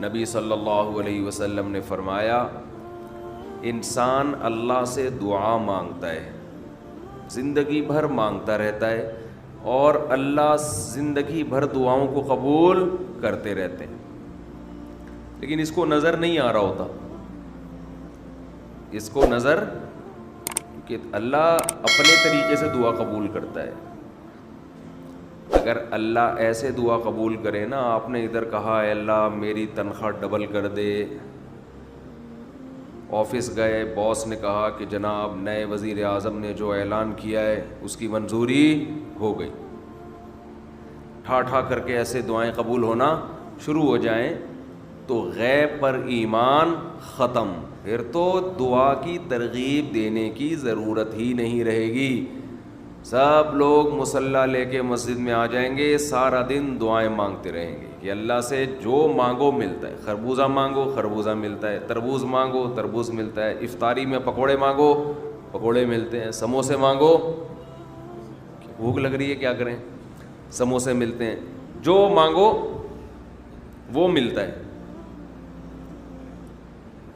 نبی صلی اللہ علیہ وسلم نے فرمایا انسان اللہ سے دعا مانگتا ہے، زندگی بھر مانگتا رہتا ہے، اور اللہ زندگی بھر دعاؤں کو قبول کرتے رہتے ہیں، لیکن اس کو نظر نہیں آ رہا ہوتا، اس کو نظر کہ اللہ اپنے طریقے سے دعا قبول کرتا ہے۔ اگر اللہ ایسے دعا قبول کرے نا، آپ نے ادھر کہا اے اللہ میری تنخواہ ڈبل کر دے، آفس گئے، باس نے کہا کہ جناب نئے وزیر اعظم نے جو اعلان کیا ہے اس کی منظوری ہو گئی، ٹھا ٹھا کر کے ایسے دعائیں قبول ہونا شروع ہو جائیں تو غیب پر ایمان ختم، پھر تو دعا کی ترغیب دینے کی ضرورت ہی نہیں رہے گی۔ سب لوگ مصلی لے کے مسجد میں آ جائیں گے، سارا دن دعائیں مانگتے رہیں گے کہ اللہ سے جو مانگو ملتا ہے، خربوزہ مانگو خربوزہ ملتا ہے، تربوز مانگو تربوز ملتا ہے، افطاری میں پکوڑے مانگو پکوڑے ملتے ہیں، سموسے مانگو، بھوک لگ رہی ہے کیا کریں، سموسے ملتے ہیں، جو مانگو وہ ملتا ہے۔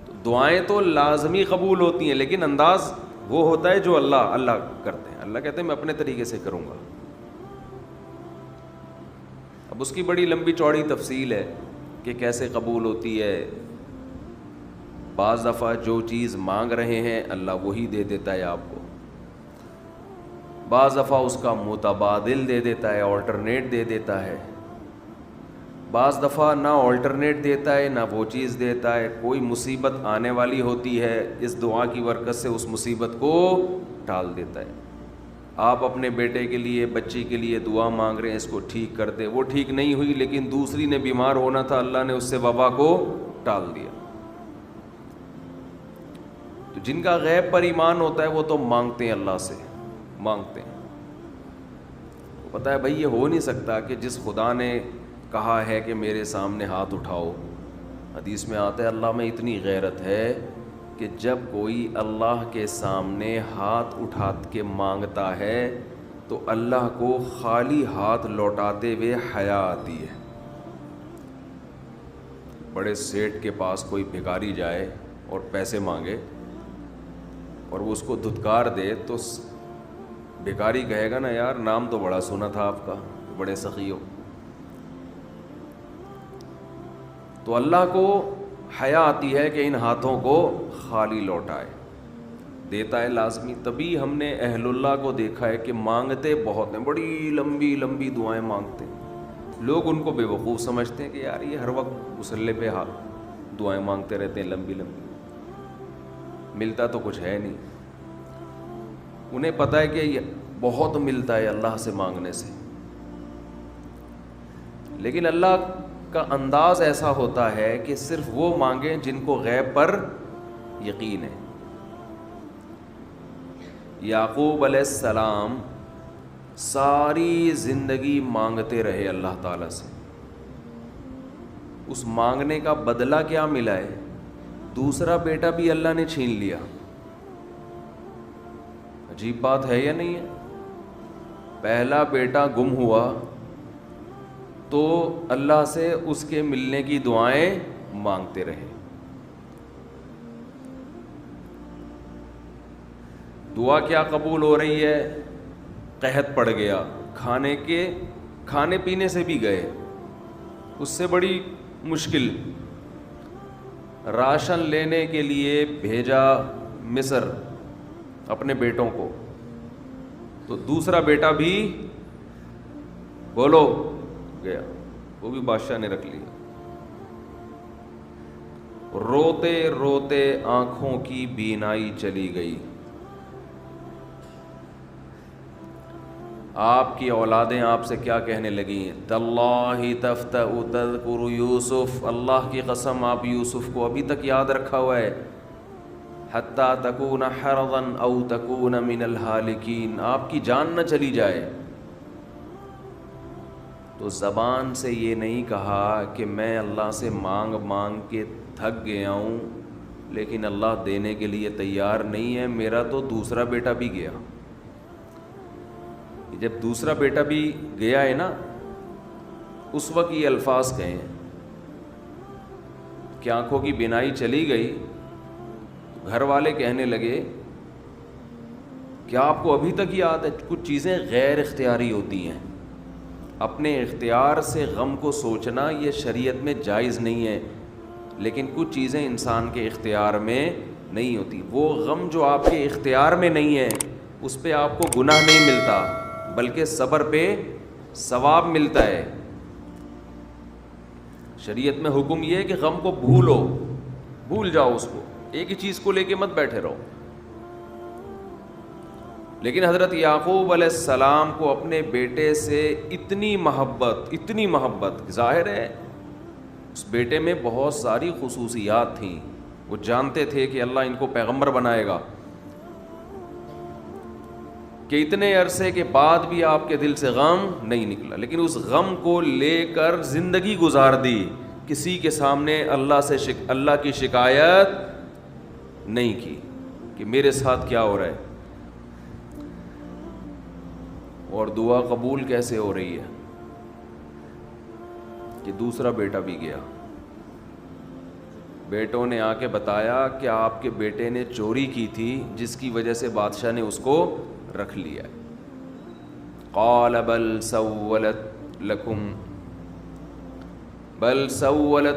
تو دعائیں تو لازمی قبول ہوتی ہیں، لیکن انداز وہ ہوتا ہے جو اللہ کرتے ہیں۔ اللہ کہتے ہیں میں اپنے طریقے سے کروں گا۔ اب اس کی بڑی لمبی چوڑی تفصیل ہے کہ کیسے قبول ہوتی ہے۔ بعض دفعہ جو چیز مانگ رہے ہیں اللہ وہی دے دیتا ہے آپ کو، بعض دفعہ اس کا متبادل دے دیتا ہے، آلٹرنیٹ دے دیتا ہے، بعض دفعہ نہ آلٹرنیٹ دیتا ہے نہ وہ چیز دیتا ہے، کوئی مصیبت آنے والی ہوتی ہے، اس دعا کی برکت سے اس مصیبت کو ٹال دیتا ہے۔ آپ اپنے بیٹے کے لیے بچی کے لیے دعا مانگ رہے ہیں اس کو ٹھیک کر دے، وہ ٹھیک نہیں ہوئی لیکن دوسری نے بیمار ہونا تھا، اللہ نے اس سے وبا کو ٹال دیا۔ تو جن کا غیب پر ایمان ہوتا ہے وہ تو مانگتے ہیں، اللہ سے مانگتے ہیں۔ پتہ ہے بھائی یہ ہو نہیں سکتا کہ جس خدا نے کہا ہے کہ میرے سامنے ہاتھ اٹھاؤ، حدیث میں آتا ہے اللہ میں اتنی غیرت ہے کہ جب کوئی اللہ کے سامنے ہاتھ اٹھا کے مانگتا ہے تو اللہ کو خالی ہاتھ لوٹاتے ہوئے حیا آتی ہے۔ بڑے سیٹ کے پاس کوئی بھکاری جائے اور پیسے مانگے اور وہ اس کو دھتکار دے تو بھکاری کہے گا نا یار نام تو بڑا سنا تھا آپ کا، بڑے سخی ہو۔ تو اللہ کو حیا آتی ہے کہ ان ہاتھوں کو خالی لوٹائے، دیتا ہے لازمی۔ تبھی ہم نے اہل اللہ کو دیکھا ہے کہ مانگتے بہت ہیں، بڑی لمبی لمبی دعائیں مانگتے ہیں۔ لوگ ان کو بے وقوف سمجھتے ہیں کہ یار یہ ہر وقت مصلی پہ دعائیں مانگتے رہتے ہیں لمبی لمبی، ملتا تو کچھ ہے نہیں۔ انہیں پتہ ہے کہ یہ بہت ملتا ہے اللہ سے مانگنے سے، لیکن اللہ کا انداز ایسا ہوتا ہے کہ صرف وہ مانگیں جن کو غیب پر یقین ہے۔ یعقوب علیہ السلام ساری زندگی مانگتے رہے اللہ تعالیٰ سے، اس مانگنے کا بدلہ کیا ملا ہے؟ دوسرا بیٹا بھی اللہ نے چھین لیا۔ عجیب بات ہے یا نہیں ہے؟ پہلا بیٹا گم ہوا تو اللہ سے اس کے ملنے کی دعائیں مانگتے رہے۔ دعا کیا قبول ہو رہی ہے؟ قحط پڑ گیا، کھانے پینے سے بھی گئے، اس سے بڑی مشکل، راشن لینے کے لیے بھیجا مصر اپنے بیٹوں کو، تو دوسرا بیٹا بھی بولو گیا، وہ بھی بادشاہ نے رکھ لیا۔ روتے روتے آنکھوں کی بینائی چلی گئی۔ آپ کی اولادیں آپ سے کیا کہنے لگیں؟ تاللہ تفتأ تذکر یوسف، اللہ کی قسم آپ یوسف کو ابھی تک یاد رکھا ہوا ہے، حتی تکون حرضا او تکون من الہالکین، آپ کی جان نہ چلی جائے۔ تو زبان سے یہ نہیں کہا کہ میں اللہ سے مانگ مانگ کے تھک گیا ہوں لیکن اللہ دینے کے لیے تیار نہیں ہے، میرا تو دوسرا بیٹا بھی گیا۔ جب دوسرا بیٹا بھی گیا ہے نا، اس وقت یہ الفاظ کہیں کہ آنکھوں کی بینائی چلی گئی، گھر والے کہنے لگے کیا آپ کو ابھی تک یاد ہے؟ کچھ چیزیں غیر اختیاری ہوتی ہیں، اپنے اختیار سے غم کو سوچنا یہ شریعت میں جائز نہیں ہے، لیکن کچھ چیزیں انسان کے اختیار میں نہیں ہوتی۔ وہ غم جو آپ کے اختیار میں نہیں ہے اس پہ آپ کو گناہ نہیں ملتا، بلکہ صبر پہ ثواب ملتا ہے۔ شریعت میں حکم یہ ہے کہ غم کو بھول جاؤ، اس کو ایک ہی چیز کو لے کے مت بیٹھے رہو۔ لیکن حضرت یعقوب علیہ السلام کو اپنے بیٹے سے اتنی محبت ظاہر ہے اس بیٹے میں بہت ساری خصوصیات تھیں، وہ جانتے تھے کہ اللہ ان کو پیغمبر بنائے گا، کہ اتنے عرصے کے بعد بھی آپ کے دل سے غم نہیں نکلا، لیکن اس غم کو لے کر زندگی گزار دی، کسی کے سامنے اللہ کی شکایت نہیں کی کہ میرے ساتھ کیا ہو رہا ہے۔ اور دعا قبول کیسے ہو رہی ہے کہ دوسرا بیٹا بھی گیا، بیٹوں نے آ کے بتایا کہ آپ کے بیٹے نے چوری کی تھی جس کی وجہ سے بادشاہ نے اس کو رکھ لیا۔ قال بل سولت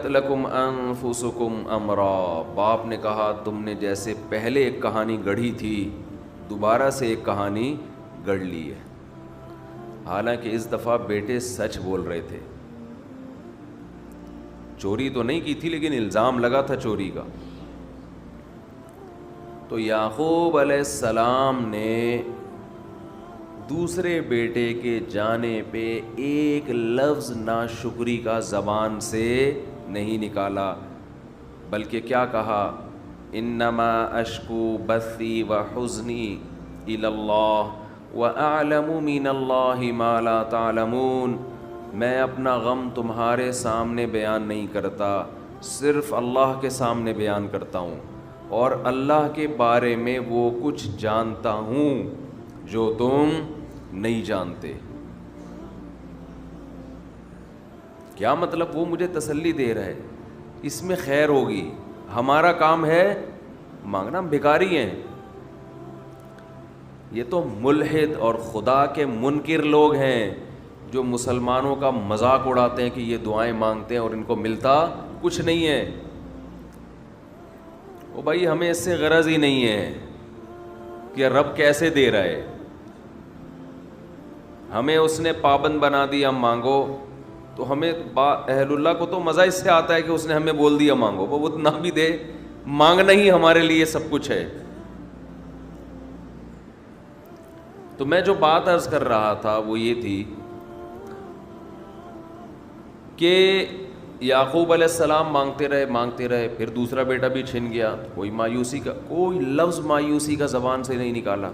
لکم انفسکم امرا، باپ نے کہا تم نے جیسے پہلے ایک کہانی گڑھی تھی دوبارہ سے ایک کہانی گڑھ لی ہے۔ حالانکہ اس دفعہ بیٹے سچ بول رہے تھے، چوری تو نہیں کی تھی لیکن الزام لگا تھا چوری کا۔ تو یعقوب علیہ السلام نے دوسرے بیٹے کے جانے پہ ایک لفظ ناشکری کا زبان سے نہیں نکالا، بلکہ کیا کہا؟ انما اشکو بثی وحزنی الی اللہ وَأَعْلَمُ مِنَ اللَّهِ مَا لَا تَعْلَمُونَ، میں اپنا غم تمہارے سامنے بیان نہیں کرتا، صرف اللہ کے سامنے بیان کرتا ہوں، اور اللہ کے بارے میں وہ کچھ جانتا ہوں جو تم نہیں جانتے۔ کیا مطلب؟ وہ مجھے تسلی دے رہا ہے، اس میں خیر ہوگی، ہمارا کام ہے مانگنا، ہم بھکاری ہیں۔ یہ تو ملحد اور خدا کے منکر لوگ ہیں جو مسلمانوں کا مذاق اڑاتے ہیں کہ یہ دعائیں مانگتے ہیں اور ان کو ملتا کچھ نہیں ہے۔ او بھائی ہمیں اس سے غرض ہی نہیں ہے کہ رب کیسے دے رہا ہے، ہمیں اس نے پابند بنا دیا مانگو، تو ہمیں اہل اللہ کو تو مزہ اس سے آتا ہے کہ اس نے ہمیں بول دیا مانگو، وہ نہ بھی دے، مانگنا ہی ہمارے لیے سب کچھ ہے۔ تو میں جو بات عرض کر رہا تھا وہ یہ تھی کہ یعقوب علیہ السلام مانگتے رہے، پھر دوسرا بیٹا بھی چھن گیا، کوئی لفظ مایوسی کا زبان سے نہیں نکالا۔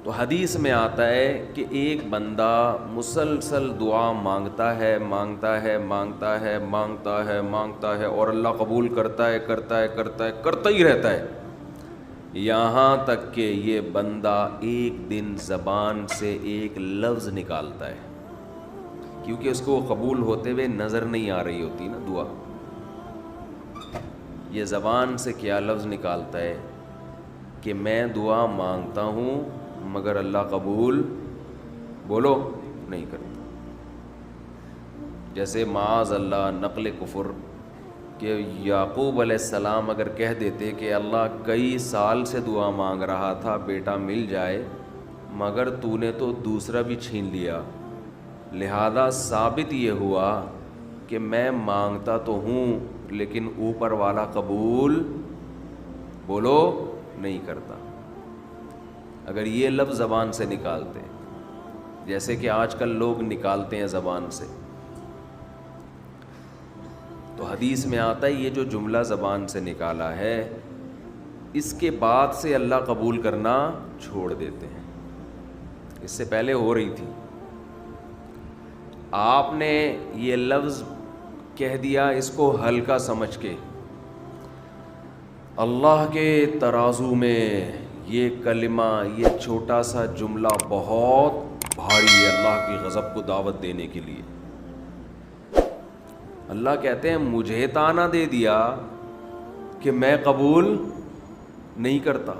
تو حدیث میں آتا ہے کہ ایک بندہ مسلسل دعا مانگتا ہے اور اللہ قبول کرتا ہی رہتا ہے، یہاں تک کہ یہ بندہ ایک دن زبان سے ایک لفظ نکالتا ہے، کیونکہ اس کو قبول ہوتے ہوئے نظر نہیں آ رہی ہوتی نا دعا، یہ زبان سے کیا لفظ نکالتا ہے کہ میں دعا مانگتا ہوں مگر اللہ قبول بولو نہیں کرتا۔ جیسے معاذ اللہ نقل کفر کہ یعقوب علیہ السلام اگر کہہ دیتے کہ اللہ کئی سال سے دعا مانگ رہا تھا بیٹا مل جائے، مگر تو نے تو دوسرا بھی چھین لیا، لہذا ثابت یہ ہوا کہ میں مانگتا تو ہوں لیکن اوپر والا قبول بولو نہیں کرتا۔ اگر یہ لفظ زبان سے نکالتے جیسے کہ آج کل لوگ نکالتے ہیں زبان سے، تو حدیث میں آتا ہے یہ جو جملہ زبان سے نکالا ہے اس کے بعد سے اللہ قبول کرنا چھوڑ دیتے ہیں، اس سے پہلے ہو رہی تھی۔ آپ نے یہ لفظ کہہ دیا اس کو ہلکا سمجھ کے، اللہ کے ترازو میں یہ کلمہ، یہ چھوٹا سا جملہ بہت بھاری ہے اللہ کی غضب کو دعوت دینے کے لیے. اللہ کہتے ہیں مجھے تانا دے دیا کہ میں قبول نہیں کرتا.